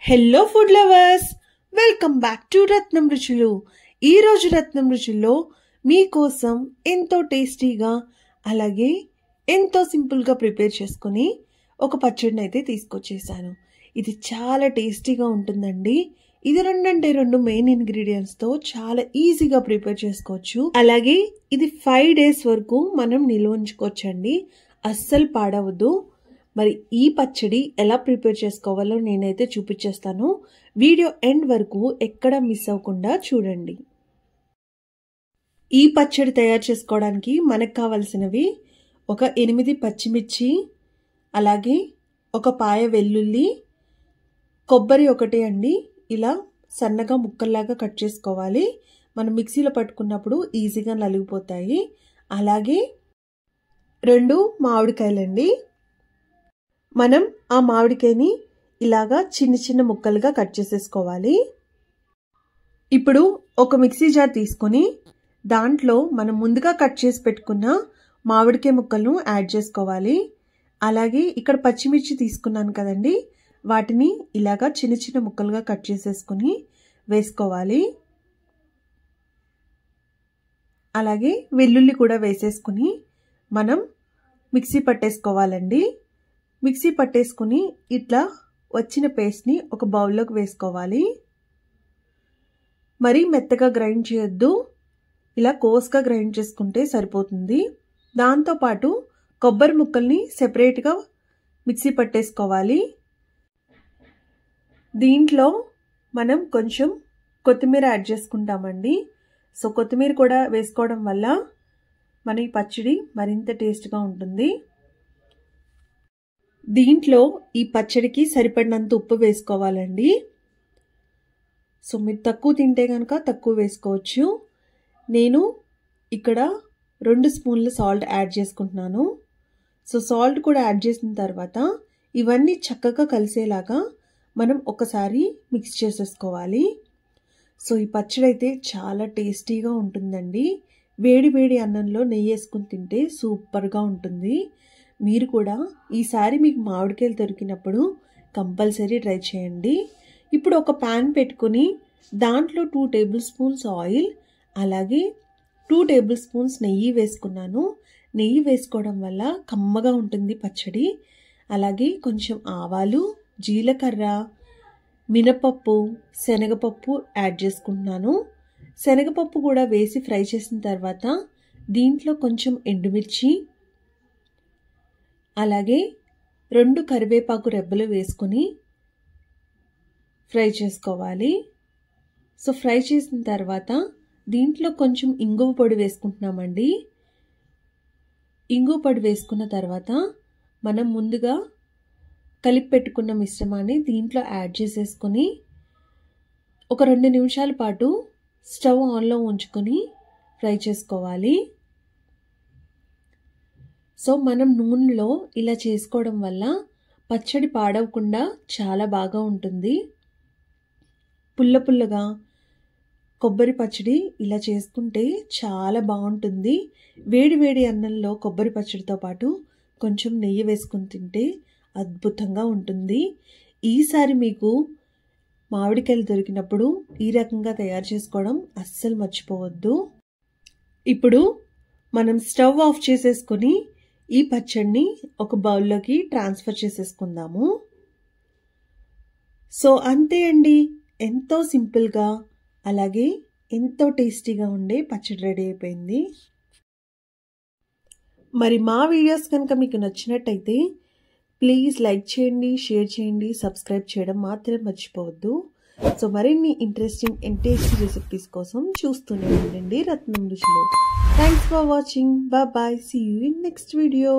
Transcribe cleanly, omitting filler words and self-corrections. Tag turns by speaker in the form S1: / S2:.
S1: Hello food lovers, welcome back to Ratnam Ruchulu. ఈరోజు రత్నం రుచుల్లో మీకోసం ఎంతో టేస్టీగా అలాగే ఎంతో సింపుల్గా ప్రిపేర్ చేసుకుని ఒక పచ్చడిని అయితే తీసుకొచ్చేసాను. ఇది చాలా టేస్టీగా ఉంటుందండి. ఇది రెండు మెయిన్ ఇంగ్రీడియంట్స్తో చాలా ఈజీగా ప్రిపేర్ చేసుకోవచ్చు. అలాగే ఇది 5 days వరకు మనం నిల్వ ఉంచుకోవచ్చండి, అస్సలు పాడవద్దు. మరి ఈ పచ్చడి ఎలా ప్రిపేర్ చేసుకోవాలో నేనైతే చూపించేస్తాను. వీడియో ఎండ్ వరకు ఎక్కడ మిస్ అవ్వకుండా చూడండి. ఈ పచ్చడి తయారు చేసుకోవడానికి మనకు కావాల్సినవి ఒక 8 పచ్చిమిర్చి, అలాగే ఒక పాయ వెల్లుల్లి, కొబ్బరి ఒకటి అండి. ఇలా సన్నగా ముక్కల్లాగా కట్ చేసుకోవాలి. మనం మిక్సీలో పట్టుకున్నప్పుడు ఈజీగా నలిగిపోతాయి. అలాగే 2 మామిడికాయలండి. మనం ఆ మామిడికాయని ఇలాగా చిన్న చిన్న ముక్కలుగా కట్ చేసేసుకోవాలి. ఇప్పుడు ఒక మిక్సీ జార్ తీసుకొని దాంట్లో మనం ముందుగా కట్ చేసి పెట్టుకున్న మామిడికాయ ముక్కలను యాడ్ చేసుకోవాలి. అలాగే ఇక్కడ పచ్చిమిర్చి తీసుకున్నాను కదండి, వాటిని ఇలాగా చిన్న చిన్న ముక్కలుగా కట్ చేసేసుకుని వేసుకోవాలి. అలాగే వెల్లుల్లి కూడా వేసేసుకుని మనం మిక్సీ పట్టేసుకోవాలండి. మిక్సీ పట్టేసుకుని ఇట్లా వచ్చిన పేస్ట్ని ఒక బౌల్లోకి వేసుకోవాలి. మరీ మెత్తగా గ్రైండ్ చేయొద్దు, ఇలా కోస్గా గ్రైండ్ చేసుకుంటే సరిపోతుంది. దాంతోపాటు కొబ్బరి ముక్కల్ని సెపరేట్గా మిక్సీ పట్టేసుకోవాలి. దీంట్లో మనం కొంచెం కొత్తిమీర యాడ్ చేసుకుంటామండి. సో కొత్తిమీర కూడా వేసుకోవడం వల్ల మన ఈ పచ్చడి మరింత టేస్ట్గా ఉంటుంది. దీంట్లో ఈ పచ్చడికి సరిపడినంత ఉప్పు వేసుకోవాలండి. సో మీరు తక్కువ తింటే కనుక తక్కువ వేసుకోవచ్చు. నేను ఇక్కడ 2 స్పూన్ల సాల్ట్ యాడ్ చేసుకుంటున్నాను. సో సాల్ట్ కూడా యాడ్ చేసిన తర్వాత ఇవన్నీ చక్కగా కలిసేలాగా మనం ఒకసారి మిక్స్ చేసేసుకోవాలి. సో ఈ పచ్చడి అయితే చాలా టేస్టీగా ఉంటుందండి. వేడి వేడి అన్నంలో నెయ్యి వేసుకుని తింటే సూపర్గా ఉంటుంది. మీరు కూడా ఈసారి మీకు మామిడికాయలు దొరికినప్పుడు కంపల్సరీ ట్రై చేయండి. ఇప్పుడు ఒక ప్యాన్ పెట్టుకుని దాంట్లో 2 tablespoons ఆయిల్, అలాగే 2 tablespoons నెయ్యి వేసుకున్నాను. నెయ్యి వేసుకోవడం వల్ల కమ్మగా ఉంటుంది పచ్చడి. అలాగే కొంచెం ఆవాలు, జీలకర్ర, మినపప్పు, శనగపప్పు యాడ్ చేసుకుంటున్నాను. శనగపప్పు కూడా వేసి ఫ్రై చేసిన తర్వాత దీంట్లో కొంచెం ఎండుమిర్చి, అలాగే 2 కరివేపాకు రెబ్బలు వేసుకొని ఫ్రై చేసుకోవాలి. సో ఫ్రై చేసిన తర్వాత దీంట్లో కొంచెం ఇంగువ పొడి వేసుకుంటున్నామండి. ఇంగువ పొడి వేసుకున్న తర్వాత మనం ముందుగా కలిపి పెట్టుకున్న మిశ్రమాన్ని దీంట్లో యాడ్ చేసేసుకొని ఒక 2 నిమిషాల పాటు స్టవ్ ఆన్లో ఉంచుకొని ఫ్రై చేసుకోవాలి. సో మనం నూనెలో ఇలా చేసుకోవడం వల్ల పచ్చడి పాడవకుండా చాలా బాగా ఉంటుంది. పుల్ల పుల్లగా కొబ్బరి పచ్చడి ఇలా చేసుకుంటే చాలా బాగుంటుంది. వేడి వేడి అన్నంలో కొబ్బరి పచ్చడితో పాటు కొంచెం నెయ్యి వేసుకుని తింటే అద్భుతంగా ఉంటుంది. ఈసారి మీకు మామిడికాయలు దొరికినప్పుడు ఈ రకంగా తయారు చేసుకోవడం అస్సలు మర్చిపోవద్దు. ఇప్పుడు మనం స్టవ్ ఆఫ్ చేసేసుకొని ఈ పచ్చడిని ఒక బౌల్లోకి ట్రాన్స్ఫర్ చేసేసుకుందాము. సో అంతే అండి, ఎంతో సింపుల్గా అలాగే ఎంతో టేస్టీగా ఉండే పచ్చడి రెడీ అయిపోయింది. మరి మా వీడియోస్ కనుక మీకు నచ్చినట్టయితే ప్లీజ్ లైక్ చేయండి, షేర్ చేయండి, సబ్స్క్రైబ్ చేయడం మాత్రం మర్చిపోవద్దు. సో మరిన్ని ఇంట్రెస్టింగ్ అండ్ టేస్టీ రెసిపీస్ కోసం చూస్తూనే ఉండండి రత్నం రుచులు. Thanks for watching. Bye. See you in next video.